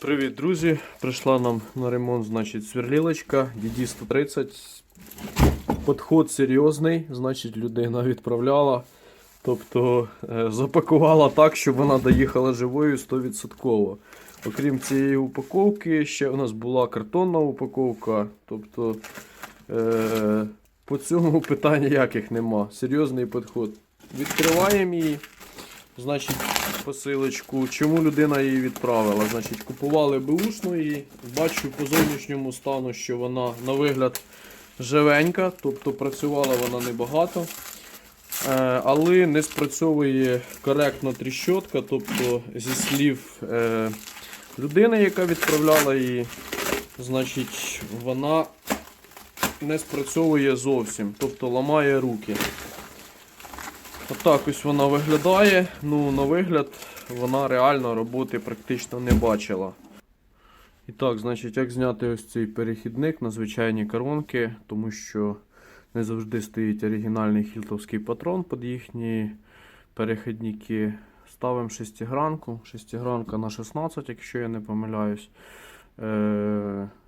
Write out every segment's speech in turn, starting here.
Привіт, друзі! Прийшла нам на ремонт, значить, сверлілочка DD130. Підход серйозний, значить, людина відправляла. Тобто запакувала так, щоб вона доїхала живою 100%. Окрім цієї упаковки, ще у нас була картонна упаковка. Тобто по цьому питань ніяких нема. Серйозний підход. Відкриваємо її. Значить, посилочку. Чому людина її відправила? Значить, купували беушну її. Бачу по зовнішньому стану, що вона на вигляд живенька, тобто працювала вона небагато. Але не спрацьовує коректно тріщотка, тобто зі слів людини, яка відправляла її, значить, вона не спрацьовує зовсім, тобто ламає руки. Отак ось вона виглядає. Ну, на вигляд вона реально роботи практично не бачила. І так, значить, як зняти ось цей перехідник на звичайні коронки, тому що не завжди стоїть оригінальний хілтовський патрон під їхні перехідники. Ставимо шестигранку. Шестигранка на 16, якщо я не помиляюсь.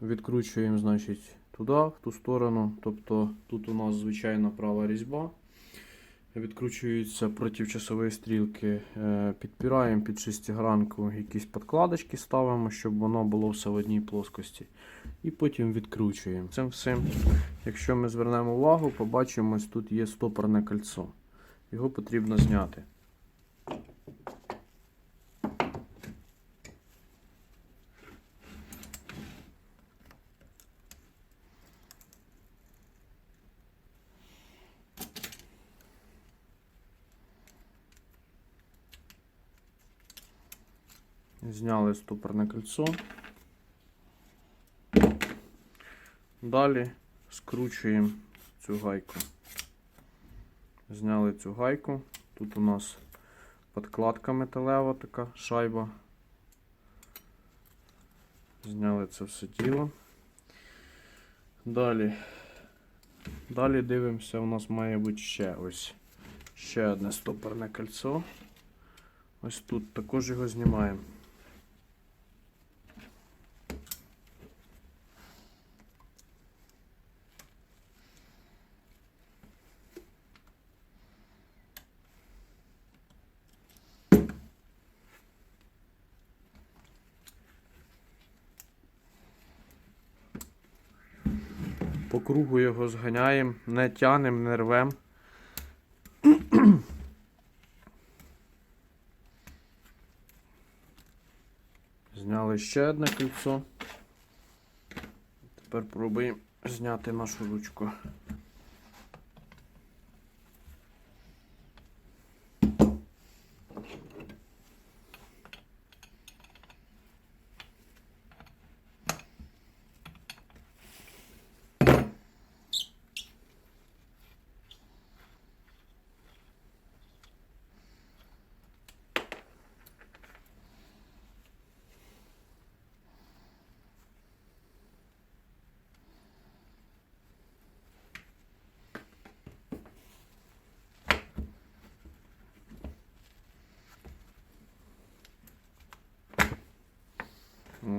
Відкручуємо, значить, туди, в ту сторону. Тобто тут у нас звичайна права різьба. Відкручуються проти часової стрілки, підпираємо під шестигранку, якісь подкладочки ставимо, щоб воно було все в одній плоскості. І потім відкручуємо. Цим всім, якщо ми звернемо увагу, побачимо, ось тут є стопорне кольцо. Його потрібно зняти. Зняли стопорне кольцо. Далі скручуємо цю гайку. Зняли цю гайку. Тут у нас подкладка металева, така шайба. Зняли це все діло. Далі дивимося, у нас має бути ще одне стопорне кольцо. Ось тут також його знімаємо. По кругу його зганяємо, не тянемо, не рвемо. Зняли ще одне кільцо. Тепер пробуємо зняти нашу ручку.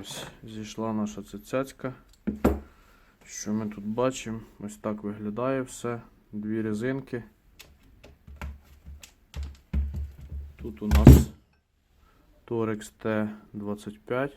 Ось, зійшла наша цяцька. Що ми тут бачимо? Ось так виглядає все. Дві резинки. Тут у нас Torex T25.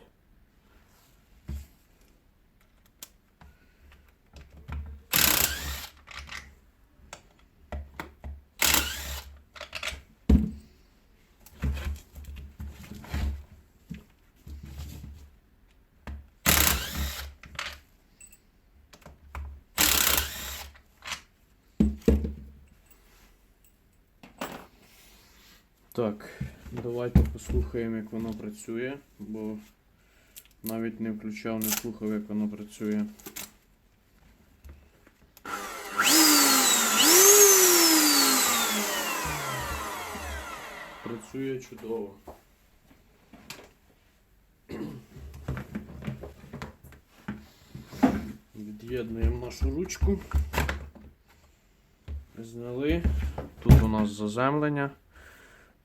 Так, давайте послухаємо, як воно працює, бо навіть не включав, не слухав, як воно працює. Працює чудово. Від'єднуємо нашу ручку. Зняли. Тут у нас заземлення.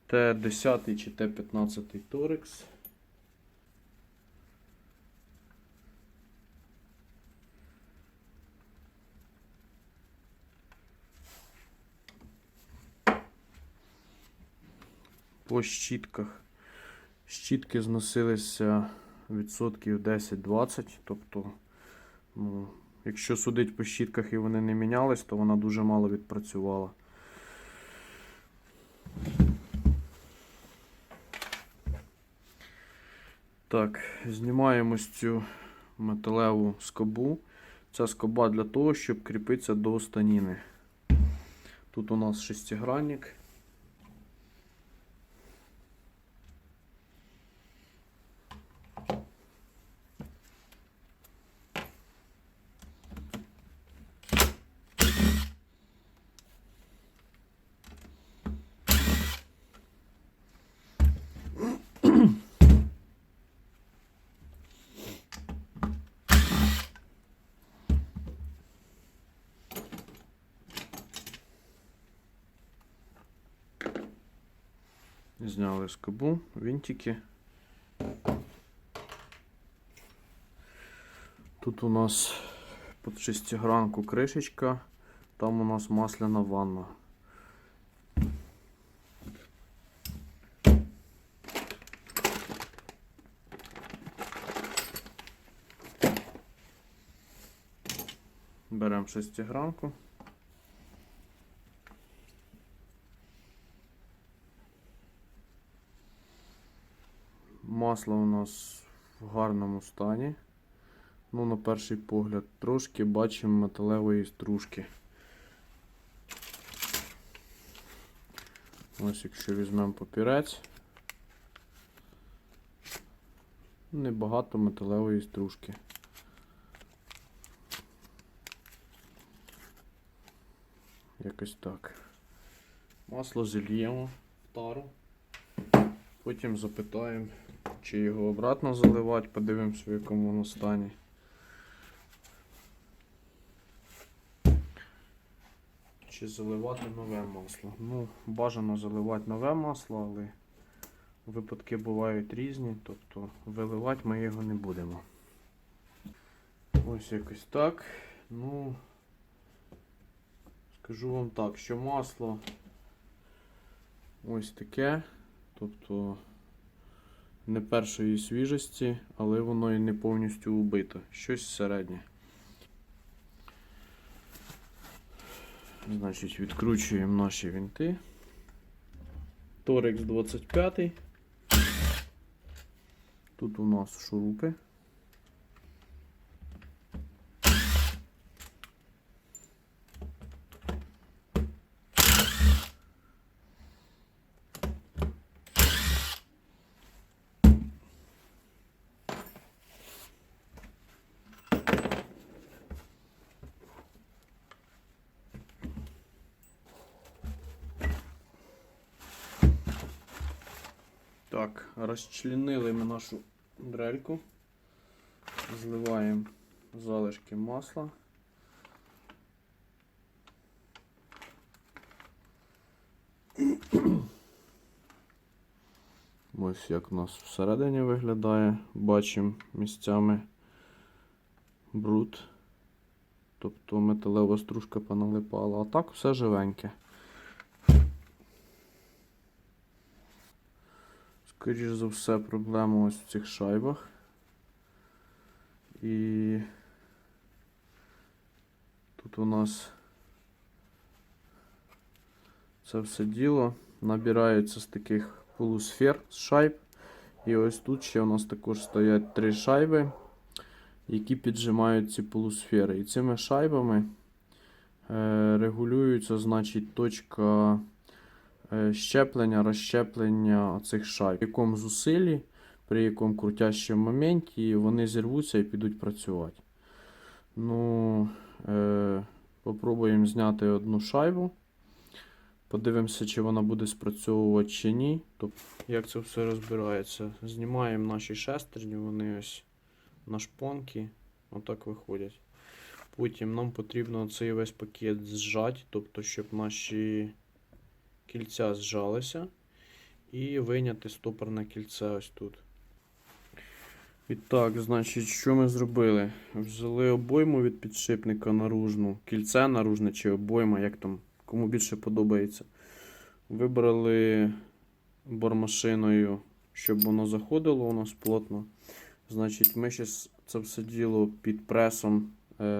Т10 чи Т15 Torex. по щітках. Щітки зносилися відсотків 10-20, тобто, ну, якщо судить по щітках і вони не мінялись, то вона дуже мало відпрацювала. Так, знімаємо ось цю металеву скобу. Ця скоба для того, щоб кріпитися до станіни. Тут у нас шестигранник. Зняли скобу, винтики. Тут у нас під шестигранку кришечка, там у нас масляна ванна. Беремо шестигранку. Масло у нас в гарному стані. Ну, на перший погляд, трошки бачимо металевої стружки. Ось якщо візьмемо папірець, небагато металевої стружки. Якось так. Масло зільємо в тару. Потім запитаємо, чи його обратно заливати, подивимося, в якому воно стані. Чи заливати нове масло. Ну, бажано заливати нове масло, але випадки бувають різні, тобто виливати ми його не будемо. Ось якось так. Ну, скажу вам так, що масло ось таке, тобто не першої свіжості, але воно і не повністю убите. Щось середнє. Значить, відкручуємо наші винти. Торекс 25. Тут у нас шурупи. Так, розчленили ми нашу дрельку, зливаємо залишки масла. Ось як у нас всередині виглядає, бачимо місцями бруд, тобто металева стружка поналипала, а так все живеньке. Скоріше за все, проблема ось в цих шайбах. І тут у нас це все діло набирається з таких полусфер, з шайб. І ось тут ще у нас також стоять 3 шайби, які піджимають ці полусфери. І цими шайбами регулюється, значить, точка щеплення, розщеплення цих шайб. При якому зусиллі, при якому крутящому моменті вони зірвуться і підуть працювати. Ну, попробуємо зняти одну шайбу. Подивимося, чи вона буде спрацьовувати чи ні. Тобто, як це все розбирається. Знімаємо наші шестерні, вони ось на шпонки, отак виходять. Потім нам потрібно цей весь пакет зжати, тобто, щоб наші кільця зжалися. І вийняти стопорне кільце ось тут. І так, значить, що ми зробили? Взяли обойму від підшипника наружну, кільце наружне чи обойма, як там, кому більше подобається. Вибрали бормашиною, щоб воно заходило у нас плотно. Значить, ми зараз це все діло під пресом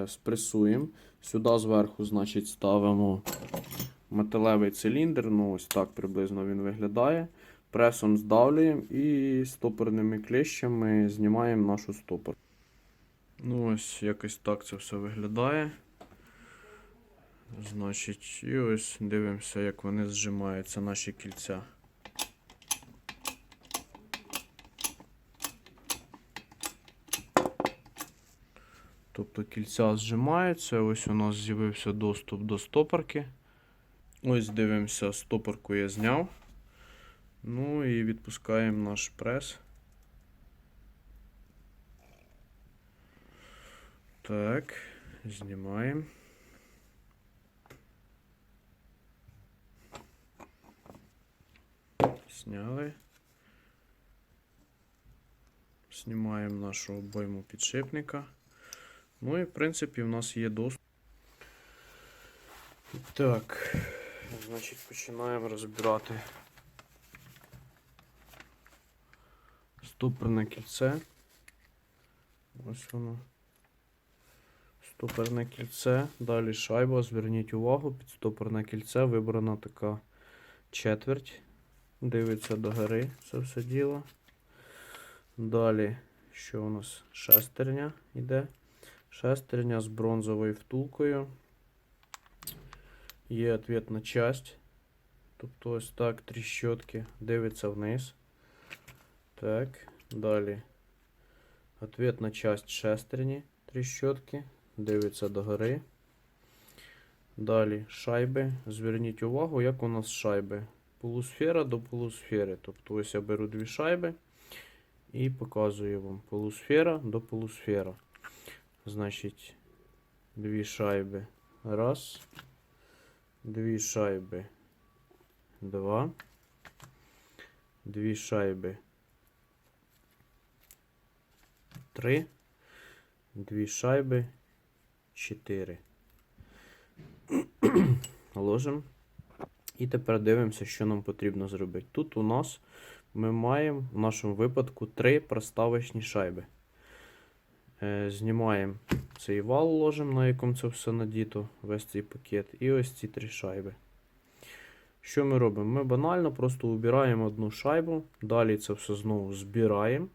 спресуємо. Сюди зверху, значить, ставимо металевий циліндр. Ну, ось так приблизно він виглядає. Пресом здавлюємо і стопорними клещами знімаємо нашу стопор. Ну, ось якось так це все виглядає. Значить, і ось дивимося, як вони зжимаються, наші кільця. Тобто кільця зжимаються, ось у нас з'явився доступ до стопорки. Ось дивимося, стопорку я зняв. Ну і відпускаємо наш прес. Так, знімаємо. Зняли. Знімаємо нашу обойму підшипника. Ну і в принципі в нас є доступ. Так, значить починаємо розбирати стопорне кільце. Ось воно. Стопорне кільце. Далі шайба. Зверніть увагу, під стопорне кільце вибрана така четверть. Дивиться догори це все діло. Далі, що у нас? Шестерня йде. Шестерня з бронзовою втулкою. Є ответна часть. Тобто ось так, тріщотки. Дивиться вниз. Так, далі. Ответна часть шестерні, тріщотки. Дивиться догори. Далі шайби. Зверніть увагу, як у нас шайби. Полусфера до полусфери. Тобто ось я беру дві шайби і показую вам. Полусфера до полусфера. Значить, дві шайби. Раз. Дві шайби. Два. Дві шайби. Три. Дві шайби. 4. Ложимо. І тепер дивимося, що нам потрібно зробити. Тут у нас ми маємо в нашому випадку 3 проставочні шайби. Знімаємо цей вал, ложимо, на якому це все надіто, весь цей пакет. І ось ці 3 шайби. Що ми робимо? Ми банально просто убираємо одну шайбу, далі це все знову збираємо.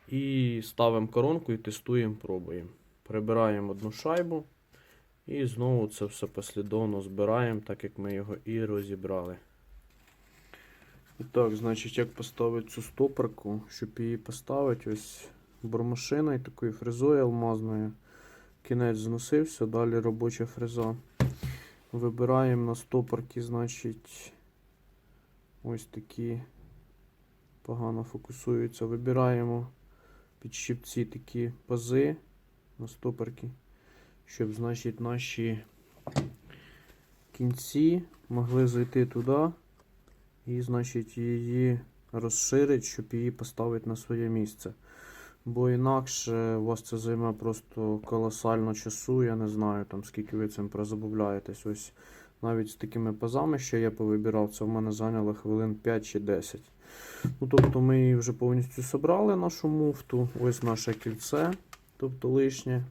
І ставимо коронку і тестуємо, пробуємо. Прибираємо одну шайбу. І знову це все послідовно збираємо, так як ми його і розібрали. І так, значить, як поставити цю стопорку, щоб її поставити, ось бормашиною, такою фрезою алмазною. Кінець зносився, далі робоча фреза. Вибираємо на стопорки, значить, ось такі, погано фокусуються. Вибираємо під щипці такі пази на стопорки, щоб, значить, наші кінці могли зайти туди і, значить, її розширити, щоб її поставити на своє місце. Бо інакше у вас це займе просто колосально часу, я не знаю, там скільки ви цим прозабавляєтесь. Ось навіть з такими пазами, що я повибирав, це в мене зайняло хвилин 5 чи 10. Ну, тобто ми її вже повністю зібрали, нашу муфту. Ось наше кільце, тобто лишнє.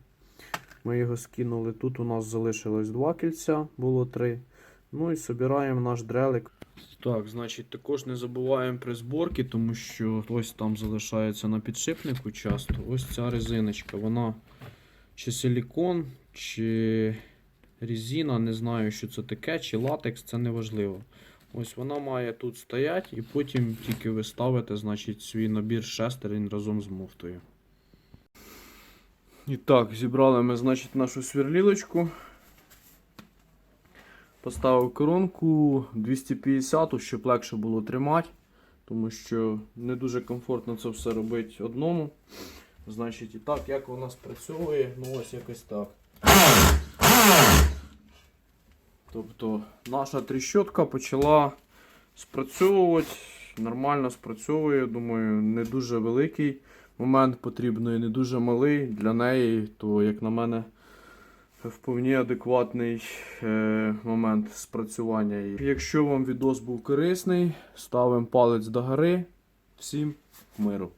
Ми його скинули. Тут у нас залишилось 2 кільця, було 3. Ну і збираємо наш дрелик. Так, значить, також не забуваємо при зборці, тому що ось там залишається на підшипнику часто. Ось ця резиночка, вона чи силікон, чи резина, не знаю, що це таке, чи латекс, це не важливо. Ось вона має тут стояти, і потім тільки ви ставите, значить, свій набір шестерень разом з муфтою. І так, зібрали ми, значить, нашу сверлілочку. Поставив коронку 250, щоб легше було тримати, тому що не дуже комфортно це все робити одному. Значить, і так, як вона спрацьовує, ну ось якось так. Тобто наша тріщотка почала спрацьовувати, нормально спрацьовує, думаю, не дуже великий момент потрібно і не дуже малий для неї, то, як на мене, вповні адекватний момент спрацювання її. Якщо вам відос був корисний, ставимо палець догори. Всім миру!